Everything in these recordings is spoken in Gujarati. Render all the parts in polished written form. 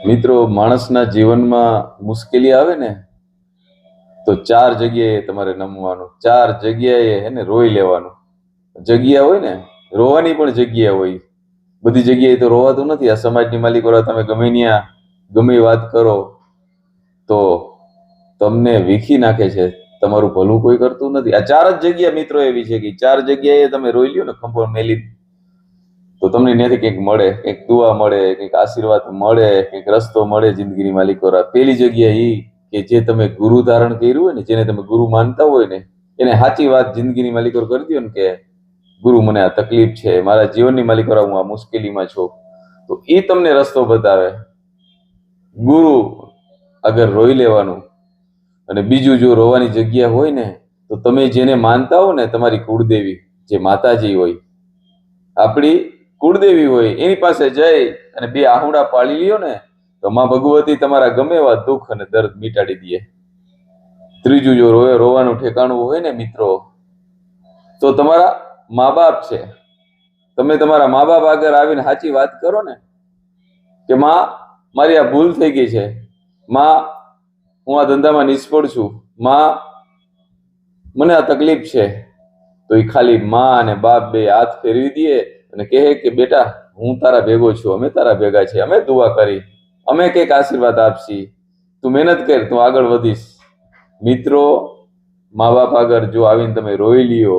મિત્રો, માણસના જીવનમાં મુશ્કેલી આવે ને તો ચાર જગ્યાએ તમારે નમવાનું, ચાર જગ્યાએ હે ને રોઈ લેવાનું. જગ્યા હોય ને, રોવાની પણ જગ્યા હોય. બધી જગ્યાએ તો રોવાતું નથી. આ સમાજની માલિકો તમે ગમે ત્યાં ગમે વાત કરો તો તમને વીખી નાખે છે. તમારું ભલું કોઈ કરતું નથી. આ ચાર જ જગ્યા મિત્રો એવી છે કે ચાર જગ્યાએ તમે રોઈ લ્યો ને ખંભો મેલી, તો તમને ત્યાંથી કંઈક મળે, કંઈક દુઆ મળે, કંઈક આશીર્વાદ મળે, કંઈક રસ્તો મળે જિંદગીની માલિકોરા. પેલી જગ્યા ઈ કે જે તમે ગુરુ ધારણ કર્યું હોય ને, જેને તમે ગુરુ માનતા હોય ને, એને સાચી વાત જિંદગીની માલિકો કરી દો ને કે ગુરુ મને આ તકલીફ છે, મારા જીવનની માલિકોરા હું આ મુશ્કેલીમાં છું, તો એ તમને રસ્તો બતાવે. ગુરુ આગળ રોઈ લેવાનું. અને બીજું, જો રોવાની જગ્યા હોય ને તો તમે જેને માનતા હો ને, તમારી કુળદેવી, જે માતાજી હોય, આપણી કુળદેવી હોય, એની પાસે જઈ અને બે આહુડા પાળી લ્યો ને તો માં ભગવતી તમારા ગમે એવા દુઃખ અને દર્દ મિટાડી દે. ત્રીજું, જો રોવાનું ઠેકાણું હોય ને મિત્રો, તો તમારા મા બાપ છે. તમે તમારા મા બાપ આગળ આવીને સાચી વાત કરો ને કે માં, મારી આ ભૂલ થઈ ગઈ છે, માં હું આ ધંધામાં નિષ્ફળ છું, માં મને આ તકલીફ છે, તો એ ખાલી માં અને બાપ બે હાથ ફેરવી દે અને કહે કે બેટા, હું તારા ભેગો છું, અમે તારા ભેગા છીએ, અમે દુઆ કરી, અમે કંઈક આશીર્વાદ આપશી, તું મહેનત કર, તું આગળ વધીશ. મિત્રો, મા બાપ આગળ જો આવીને તમે રોઈ લ્યો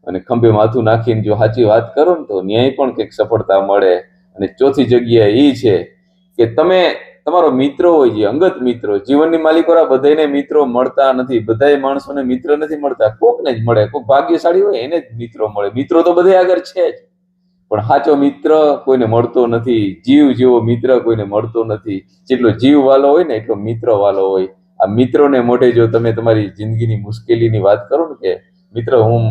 અને ખંભે માથું નાખીને જો સાચી વાત કરો ને તો ન્યાય પણ કંઈક સફળતા મળે. અને ચોથી જગ્યા એ છે કે તમે તમારો મિત્રો હોય, જે અંગત મિત્રો, જીવનની માલિકોરા બધાને મિત્રો મળતા નથી, બધા માણસોને મિત્ર નથી મળતા, કોકને જ મળે, કોઈક ભાગ્યશાળી હોય એને જ મિત્રો મળે. મિત્રો તો બધે આગળ છે જ, પણ સાચો મિત્ર કોઈને મળતો નથી. જીવ જેવો મિત્ર કોઈને મળતો નથી. જેટલો જીવ વાલો હોય ને એટલો મિત્ર વાલો હોય. આ મિત્રોને મોઢે જો તમે તમારી જિંદગીની મુશ્કેલીની વાત કરો ને કે મિત્ર, હું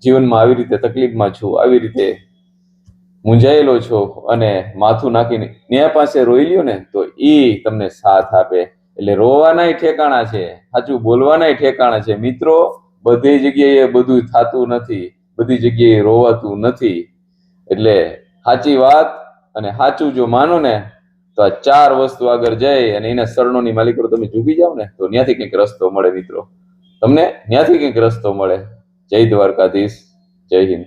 જીવનમાં આવી રીતે તકલીફમાં છું, આવી રીતે મૂંઝાયેલો છો, અને માથું નાખીને ન્યા પાસે રોઈ લ્યો ને તો ઈ તમને સાથ આપે. એટલે રોવાનાય ઠેકાણા છે, સાચું બોલવાનાય ઠેકાણા છે. મિત્રો, બધી જગ્યાએ બધું થતું નથી, બધી જગ્યાએ રોવાતું નથી. એટલે સાચી વાત અને સાચું જો માનો ને તો આ ચાર વસ્તુ આગળ જાય અને એના શરણોની માલિકો તમે ઝૂકી જાવ ને તો ત્યાંથી કંઈક રસ્તો મળે. મિત્રો, તમને ત્યાંથી કંઈક રસ્તો મળે. જય દ્વારકાધીશ, જય હિન્દ.